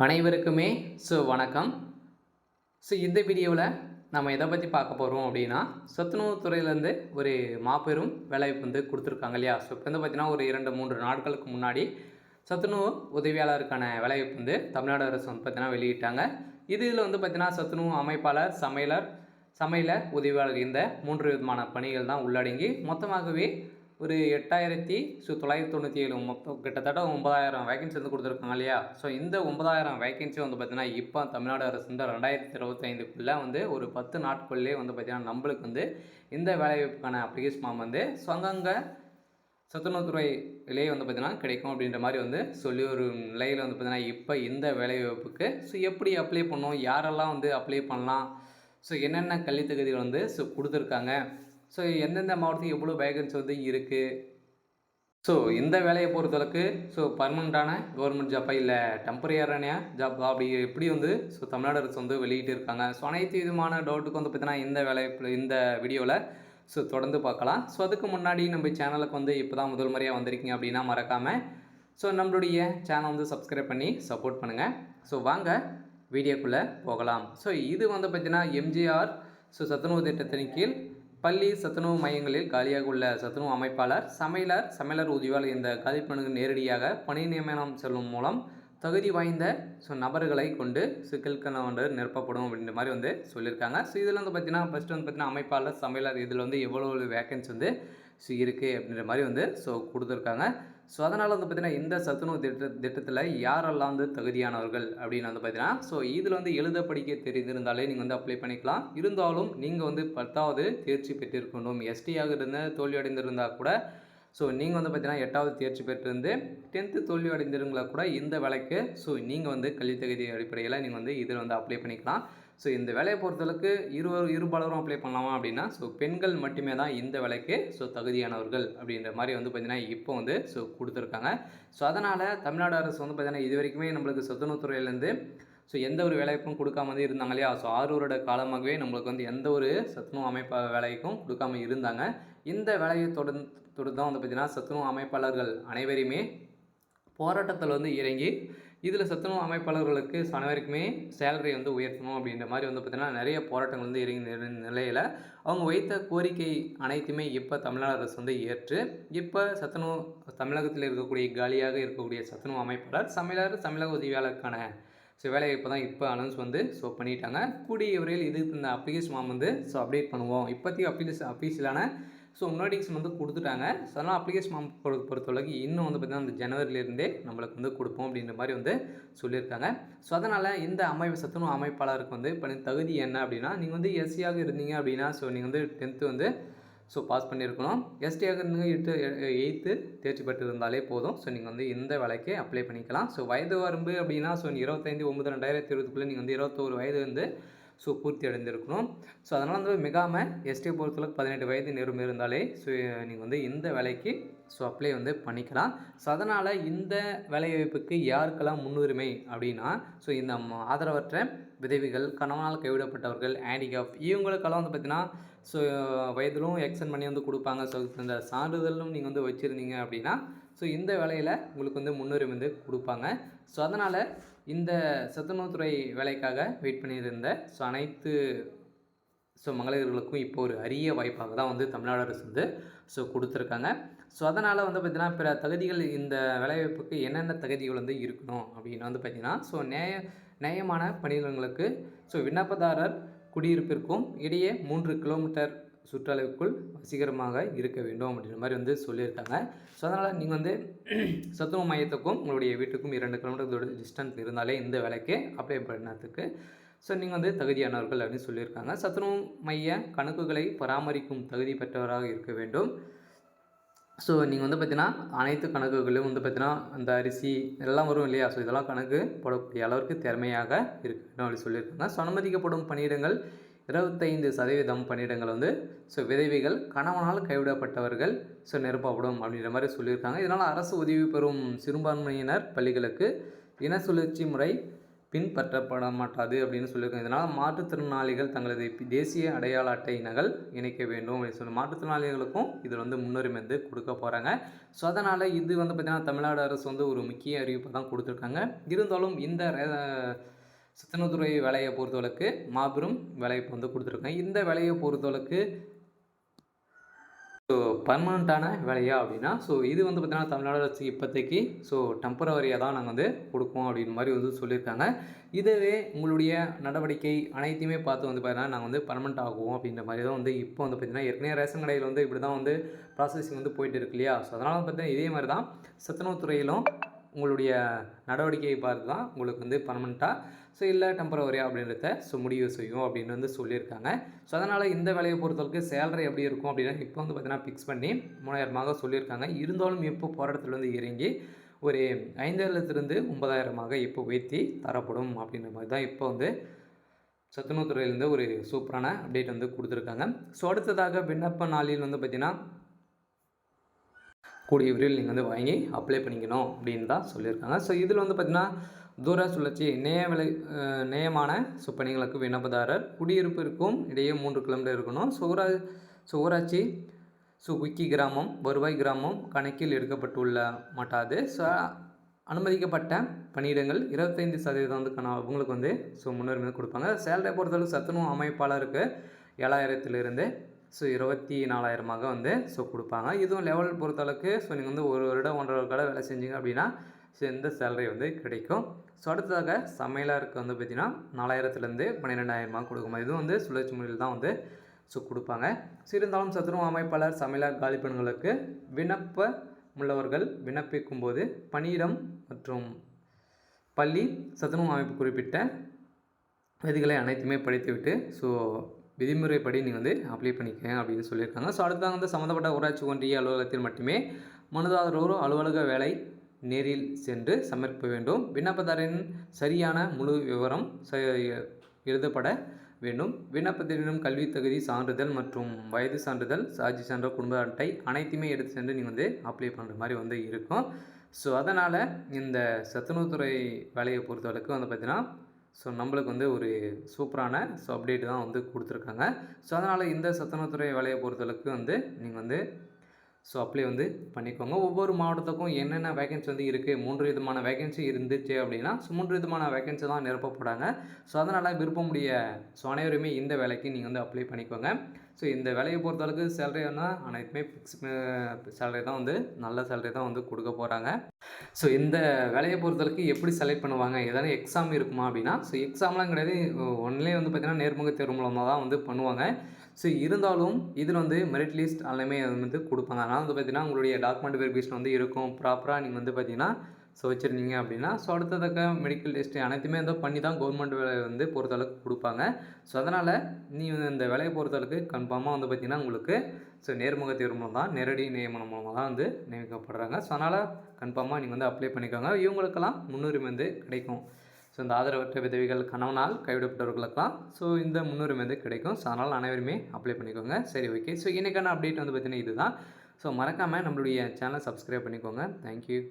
அனைவருக்குமே வணக்கம். இந்த வீடியோவில் நம்ம எதை பற்றி பார்க்க போகிறோம் அப்படின்னா, சத்துணவு துறையிலேருந்து ஒரு மாபெரும் வேலைவாய்ப்பு கொடுத்துருக்காங்க இல்லையா? இப்போ பார்த்தீங்கன்னா ஒரு 2-3 நாட்களுக்கு முன்னாடி சத்துணவு உதவியாளருக்கான வேலைவாய்ப்பு தமிழ்நாடு அரசு பார்த்தீங்கன்னா வெளியிட்டாங்க. இதில் பார்த்தீங்கன்னா சத்துணவு அமைப்பாளர், சமையலர் உதவியாளர் இந்த 3 விதமான பணிகள் தான் உள்ளடங்கி மொத்தமாகவே ஒரு 8,997 மொத்தம் கிட்டத்தட்ட 9,000 வேகன்சி கொடுத்துருக்காங்க இல்லையா? இந்த 9,000 வேகன்சி பார்த்தீங்கன்னா இப்போ தமிழ்நாடு அரசு 2025க்குள்ளே ஒரு 10 நாட்கள்லேயே பார்த்தீங்கன்னா நம்மளுக்கு இந்த வேலைவாய்ப்புக்கான அப்ளிகேஷன் ஃபார்ம் அங்கங்கே சத்துணவுத்துறையிலே பார்த்தீங்கன்னா கிடைக்கும் அப்படின்ற மாதிரி சொல்லி ஒரு நிலையில் பார்த்தீங்கன்னா இப்போ இந்த வேலைவாய்ப்புக்கு எப்படி அப்ளை பண்ணணும், யாரெல்லாம் அப்ளை பண்ணலாம், என்னென்ன கல்வி தகுதிகள் கொடுத்துருக்காங்க, எந்தெந்த மாவட்டத்துக்கு எவ்வளோ வேகன்சி இருக்குது, இந்த வேலையை பொறுத்தளவுக்கு பர்மனண்ட்டான கவர்மெண்ட் ஜாப்பா இல்லை டெம்பரரியான ஜாப்பா அப்படி எப்படி தமிழ்நாடு அரசு வெளியிட்டு இருக்காங்க. அனைத்து விதமான டவுட்டுக்கு பார்த்தீங்கன்னா இந்த இந்த வீடியோவில் தொடர்ந்து பார்க்கலாம். அதுக்கு முன்னாடி நம்ம சேனலுக்கு இப்போ தான் முதல் முறையாக வந்திருக்கீங்க அப்படின்னா மறக்காமல் நம்மளுடைய சேனல் சப்ஸ்கிரைப் பண்ணி சப்போர்ட் பண்ணுங்கள். வாங்க வீடியோக்குள்ளே போகலாம். இது பார்த்தீங்கன்னா எம்ஜிஆர் சத்துணவு திட்டத்தின் கீழ் பள்ளி சத்துணவு மையங்களில் காலியாக உள்ள சத்துணவு அமைப்பாளர், சமையலர் உதவியாளர் இந்த காலிப்பணிக்கு நேரடியாக பணி நியமனம் செல்லும் மூலம் தகுதி வாய்ந்த நபர்களை கொண்டு சிக்கல்கள் நிரப்பப்படும் அப்படின்ற மாதிரி சொல்லியிருக்காங்க. இதில் பார்த்தீங்கன்னா ஃபஸ்ட்டு பார்த்தீங்கன்னா அமைப்பாளர், சமையலர் இதில் எவ்வளோ வேகன்சி இருக்குது அப்படின்ற மாதிரி கொடுத்துருக்காங்க. அதனால் பார்த்தீங்கன்னா இந்த சத்துணவு திட்டத்தில் யாரெல்லாம் தகுதியானவர்கள் அப்படின்னு பார்த்தீங்கன்னா இதில் எழுத படிக்க தெரிந்திருந்தாலே நீங்கள் அப்ளை பண்ணிக்கலாம். இருந்தாலும் நீங்கள் 10வது தேர்ச்சி பெற்றிருக்கணும். எஸ்டியாக இருந்தால் தோல்வி அடைந்திருந்தால் கூட நீங்கள் பார்த்தீங்கன்னா 8வது தேர்ச்சி பெற்றிருந்து 10th தோல்வி அடைந்திருந்தா கூட இந்த வேலைக்கு நீங்கள் கல்வி தகுதி அடிப்படையில் நீங்கள் இதில் அப்ளை பண்ணிக்கலாம். இந்த வேலையை பொறுத்தளவுக்கு இருபாலரும் அப்ளை பண்ணலாமா அப்படின்னா பெண்கள் மட்டுமே தான் இந்த வேலைக்கு தகுதியானவர்கள் அப்படின்ற மாதிரி பார்த்தீங்கன்னா இப்போ கொடுத்துருக்காங்க. அதனால் தமிழ்நாடு அரசு பார்த்தீங்கன்னா இது வரைக்குமே நம்மளுக்கு சத்துணவுத்துறையிலேருந்து எந்த ஒரு வேலைக்கும் கொடுக்காம இருந்தாங்க இல்லையா? 6 வருட காலமாகவே நம்மளுக்கு எந்த ஒரு சத்துணவு அமைப்பு வேலைக்கும் கொடுக்காம இருந்தாங்க. இந்த வேலையை தொடர்ந்து தான் பார்த்தீங்கன்னா சத்துணவு அமைப்பாளர்கள் அனைவருமே போராட்டத்தில் இறங்கி இதில் சத்துணவு அமைப்பாளர்களுக்கு அனைவருக்குமே சேலரி உயர்த்தணும் அப்படின்ற மாதிரி பார்த்தீங்கன்னா நிறைய போராட்டங்கள் இறங்கி நிலையில் அவங்க வைத்த கோரிக்கை அனைத்துமே இப்போ தமிழ்நாடு அரசு ஏற்று இப்போ சத்துணவு தமிழகத்தில் இருக்கக்கூடிய காலியாக இருக்கக்கூடிய சத்துணவு அமைப்பாளர், சமையலக உதவியாளருக்கான வேலையை இப்போ தான் அனௌன்ஸ் பண்ணிட்டாங்க. கூடிய விரைவில் இதுக்கு இந்த அப்ளிகேஷன் ஃபார்ம் அப்டேட் பண்ணுவோம். இப்போதைக்கு அஃபீஷியலான நோட்டிஃபிகேஷன் கொடுத்துட்டாங்க. அதனால் அப்ளிகேஷன் ஃபார்ம் பொறுத்தளவுக்கு இன்னும் பார்த்தீங்கன்னா அந்த ஜனவரியிலேருந்தே நம்மளுக்கு கொடுப்போம் அப்படின்ற மாதிரி சொல்லியிருக்காங்க. அதனால் இந்த சத்துணவு அமைப்பாளருக்கு இப்போ தகுதி என்ன அப்படின்னா, நீங்கள் எஸ்சியாக இருந்தீங்க அப்படின்னா நீங்கள் 10th பாஸ் பண்ணியிருக்கணும். எஸ்டியாக இருந்தீங்க 8th தேர்ச்சி பெற்று இருந்தாலே போதும். நீங்கள் இந்த வேலைக்கு அப்ளை பண்ணிக்கலாம். வயது வரம்பு அப்படின்னா 25/9/2020க்குள்ளே நீங்கள் 21 வயது பூர்த்தி அடைந்திருக்கணும். அதனால் மிகாமல் எஸ்டியை பொறுத்தளவுக்கு 18 வயது நிரம்பி இருந்தாலே நீங்கள் இந்த வேலைக்கு அப்ளை பண்ணிக்கலாம். அதனால் இந்த வேலைவாய்ப்புக்கு யாருக்கெல்லாம் முன்னுரிமை அப்படின்னா இந்த ஆதரவற்ற விதவிகள், கணவனால் கைவிடப்பட்டவர்கள், ஹேண்டிகேப் இவங்களுக்கெல்லாம் பார்த்தீங்கன்னா வயதிலும் எக்ஸ்டெண்ட் பண்ணி கொடுப்பாங்க. இந்த சான்றிதழும் நீங்கள் வச்சுருந்தீங்க அப்படின்னா இந்த வேலையில் உங்களுக்கு முன்னுரிமை கொடுப்பாங்க. அதனால் இந்த சத்துணவுத்துறை வேலைக்காக வெயிட் பண்ணியிருந்த அனைத்து மகளிர்களுக்கும் இப்போ ஒரு அரிய வாய்ப்பாக தான் தமிழ்நாடு அரசு கொடுத்துருக்காங்க. அதனால் பார்த்திங்கன்னா பிற தகுதிகள் இந்த வேலைவாய்ப்புக்கு என்னென்ன தகுதிகள் இருக்கணும் அப்படின்னு பார்த்திங்கன்னா நியாயமான பணியிடங்களுக்கு விண்ணப்பதாரர் குடியிருப்பிற்கும் இடையே 3 கிலோமீட்டர் சுற்றளவுக்குள் வசீகரமாக இருக்க வேண்டும் அப்படின்ற மாதிரி சொல்லியிருக்காங்க. அதனால் நீங்கள் சத்துணவு மையத்துக்கும் உங்களுடைய வீட்டுக்கும் 2 கிலோமீட்டர் டிஸ்டன்ஸ் இருந்தாலே இந்த வேலைக்கு அப்ளை பண்ணதுக்கு நீங்கள் தகுதியானவர்கள் அப்படின்னு சொல்லியிருக்காங்க. சத்துணவு மைய கணக்குகளை பராமரிக்கும் தகுதி பெற்றவராக இருக்க வேண்டும். நீங்கள் பார்த்தீங்கன்னா அனைத்து கணக்குகளும் பார்த்தீங்கன்னா அந்த அரிசி எல்லாம் வரும் இல்லையா? இதெல்லாம் கணக்கு போடக்கூடிய அளவுக்கு திறமையாக இருக்க வேண்டும் அப்படின்னு சொல்லியிருக்காங்க. அனுமதிக்கப்படும் பணியிடங்கள் 25% பணியிடங்கள் விதவைகள், கணவனால் கைவிடப்பட்டவர்கள் நிரப்பப்படும் அப்படின்ற மாதிரி சொல்லியிருக்காங்க. இதனால் அரசு உதவி பெறும் சிறுபான்மையினர் பள்ளிகளுக்கு இன சுழற்சி முறை பின்பற்றப்பட மாட்டாது அப்படின்னு சொல்லியிருக்காங்க. இதனால் மாற்றுத்திறனாளிகள் தங்களது தேசிய அடையாள அட்டை நகல் இணைக்க வேண்டும் அப்படின்னு சொல்லி மாற்றுத்திறனாளிகளுக்கும் இதில் வந்து முன்னுரிமை வந்து கொடுக்க போகிறாங்க. ஸோ அதனால் இது வந்து பார்த்திங்கன்னா தமிழ்நாடு அரசு வந்து ஒரு முக்கிய அறிவிப்பை தான் கொடுத்துருக்காங்க. இருந்தாலும் இந்த சத்துணவுத்துறை வேலையை பொறுத்தவரைக்கு மாபெரும் வேலைவாய்ப்பு வந்து கொடுத்துருக்காங்க. இந்த வேலையை பொறுத்தவரைக்கு ஸோ பர்மனண்ட்டான வேலையா அப்படின்னா ஸோ இது வந்து பார்த்திங்கன்னா தமிழ்நாடு அரசு இப்போதைக்கு ஸோ டெம்பரவரியாக தான் நாங்கள் வந்து கொடுப்போம் அப்படின்னு மாதிரி வந்து சொல்லியிருக்காங்க. இதுவே உங்களுடைய நடவடிக்கை அனைத்தையுமே பார்த்து வந்து பார்த்தீங்கன்னா நாங்கள் வந்து பர்மனெண்ட் ஆகுவோம் அப்படின்ற மாதிரி தான் வந்து இப்போ வந்து பார்த்திங்கன்னா ஏற்கனவே ரேஷன் கடையில் வந்து இப்படி தான் வந்து ப்ராசஸிங் வந்து போயிட்டு இருக்கு இல்லையா. ஸோ அதனால் பார்த்தீங்கன்னா இதே மாதிரி தான் சத்துணவுத்துறையிலும் உங்களுடைய நடவடிக்கையை பார்த்து தான் உங்களுக்கு வந்து பர்மனெண்ட்டாக ஸோ இல்லை டெம்பரவரியா அப்படின்றத ஸோ முடிவு செய்யும் அப்படின்னு வந்து சொல்லியிருக்காங்க. ஸோ அதனால் இந்த வேலையை பொறுத்தவரைக்கு சேலரி எப்படி இருக்கும் அப்படின்னா இப்போ வந்து பார்த்தீங்கன்னா ஃபிக்ஸ் பண்ணி 3000 சொல்லியிருக்காங்க. இருந்தாலும் இப்போ போராட்டத்தில் வந்து இறங்கி ஒரு 5000லிருந்து 9000 இப்போ உயர்த்தி தரப்படும் அப்படின்ற மாதிரி தான் இப்போ வந்து சத்துணவுத்துறையிலேருந்து ஒரு சூப்பரான அப்டேட் வந்து கொடுத்துருக்காங்க. ஸோ அடுத்ததாக விண்ணப்ப நாளில் வந்து பார்த்திங்கன்னா கூடிய விரைவில் நீங்கள் வந்து வாங்கி அப்ளை பண்ணிக்கணும் அப்படின்னு தான் சொல்லியிருக்காங்க. ஸோ இதில் வந்து பார்த்திங்கன்னா தூர சுழற்சி நேயமான ஸோ பணிகளுக்கு விண்ணப்பதாரர் குடியிருப்பிற்கும் இடையே 3 கிலோமீட்டர் இருக்கணும். ஸோ ஊராட்சி குக்கி கிராமம் வருவாய் கிராமம் கணக்கில் எடுக்கப்பட்டுள்ள மாட்டாது. ஸோ அனுமதிக்கப்பட்ட பணியிடங்கள் 25% வந்து அவங்களுக்கு வந்து ஸோ முன்னுரிமை கொடுப்பாங்க. சேலரியை பொறுத்தளவுக்கு சத்துணவு அமைப்பாளருக்கு 7000லிருந்து ஸோ 24,000 வந்து ஸோ கொடுப்பாங்க. இதுவும் லெவல் பொறுத்தளவுக்கு ஸோ நீங்கள் வந்து 1 வருடம் 1.5 வருடம் வேலை செஞ்சீங்க அப்படின்னா ஸோ இந்த சேலரி வந்து கிடைக்கும். ஸோ அடுத்ததாக சமையலருக்கு வந்து பார்த்திங்கன்னா 4000லேருந்து 12,000 கொடுக்கும். இதுவும் வந்து சுழற்சி முறையில் தான் வந்து ஸோ கொடுப்பாங்க. ஸோ இருந்தாலும் சத்துணவு அமைப்பாளர் சமையலர் காலி பெண்களுக்கு உள்ளவர்கள் விண்ணப்பிக்கும் போது பணியிடம் மற்றும் பள்ளி சத்துணவு அமைப்பு குறிப்பிட்ட விதிகளை அனைத்துமே படித்துவிட்டு ஸோ விதிமுறைப்படி நீங்கள் வந்து அப்ளை பண்ணிக்கங்க அப்படின்னு சொல்லியிருக்காங்க. ஸோ அடுத்ததாக வந்து சம்மந்தப்பட்ட ஊராட்சி ஒன்றிய அலுவலகத்தில் மட்டுமே மனுதாரர் அலுவலக வேலை நேரில் சென்று சமர்ப்பிக்க வேண்டும். விண்ணப்பதாரின் சரியான முழு விவரம் எழுதப்பட வேண்டும். விண்ணப்பத்தினும் கல்வி தகுதி சான்றிதழ் மற்றும் வயது சான்றிதழ் சாட்சி சான்றிதழ் குடும்ப அட்டை அனைத்துமே எடுத்து சென்று நீங்கள் வந்து அப்ளை பண்ணுற மாதிரி வந்து இருக்கும். ஸோ அதனால் இந்த சத்துணவுத்துறை வேலையை பொறுத்தவரைக்கும் வந்து பார்த்திங்கன்னா ஸோ நம்மளுக்கு வந்து ஒரு சூப்பரான ஸோ அப்டேட் தான் வந்து கொடுத்துருக்காங்க. ஸோ அதனால் இந்த சத்துணவுத்துறை வேலையை பொறுத்தளவுக்கு வந்து நீங்கள் வந்து ஸோ அப்ளை வந்து பண்ணிக்கோங்க. ஒவ்வொரு மாவட்டத்துக்கும் என்னென்ன வேகன்சி வந்து இருக்குது 3 விதமான வேகன்சி இருந்துச்சு அப்படின்னா ஸோ 3 விதமான வேகன்சி தான் நிரப்பப்படாங்க. ஸோ அதனால் விருப்பமுடைய ஸோ அனைவருமே இந்த வேலைக்கு நீங்கள் வந்து அப்ளை பண்ணிக்கோங்க. ஸோ இந்த வேலையை பொறுத்தளவுக்கு சேலரினா அனைத்துமே ஃபிக்ஸ் சேலரி தான் வந்து நல்ல சேலரி தான் வந்து கொடுக்க போகிறாங்க. ஸோ இந்த வேலையை பொறுத்தளவுக்கு எப்படி செலக்ட் பண்ணுவாங்க எதனா எக்ஸாம் இருக்குமா அப்படின்னா ஸோ எக்ஸாம்லாம் கிடையாது. ஒன்லேயே வந்து பார்த்திங்கன்னா நேர்முக தேர்வு மூலமாக தான் வந்து பண்ணுவாங்க. ஸோ இருந்தாலும் இதில் வந்து மெரிட் லிஸ்ட் எல்லாமே வந்து கொடுப்பாங்க. அதனால் வந்து பார்த்திங்கன்னா உங்களுடைய டாக்குமெண்ட் வெரிஃபிகேஷன் வந்து இருக்கும். ப்ராப்பராக நீங்கள் வந்து பார்த்திங்கன்னா ஸோ வச்சுருந்தீங்க அப்படின்னா ஸோ அடுத்ததக்க மெடிக்கல் டெஸ்ட்டு அனைத்துமே வந்து பண்ணி தான் கவர்மெண்ட் வேலை வந்து பொறுத்தளவுக்கு கொடுப்பாங்க. ஸோ அதனால் நீ இந்த வேலையை பொறுத்தளவுக்கு கன்ஃபார்மாக வந்து பார்த்திங்கன்னா உங்களுக்கு ஸோ நேர்முக தேர்வு மூலம் தான் நேரடி நியமனம் மூலமாக தான் வந்து நியமிக்கப்படுறாங்க. ஸோ அதனால் கன்ஃபார்மாக நீங்கள் வந்து அப்ளை பண்ணிக்கோங்க. இவங்களுக்கெல்லாம் முன்னுரிமை வந்து கிடைக்கும். ஸோ இந்த ஆதரவற்ற விதவைகள் கணவனால் கைவிடப்பட்டவர்களுக்கெல்லாம் ஸோ இந்த முன்னுரிமை வந்து கிடைக்கும். ஸோ அதனால் அனைவருமே அப்ளை பண்ணிக்கோங்க. சரி, ஓகே. ஸோ இன்றைக்கான அப்டேட் வந்து பார்த்திங்கன்னா இதுதான். ஸோ மறக்காமல் நம்மளுடைய சேனலை சப்ஸ்கிரைப் பண்ணிக்கோங்க. தேங்க்யூ.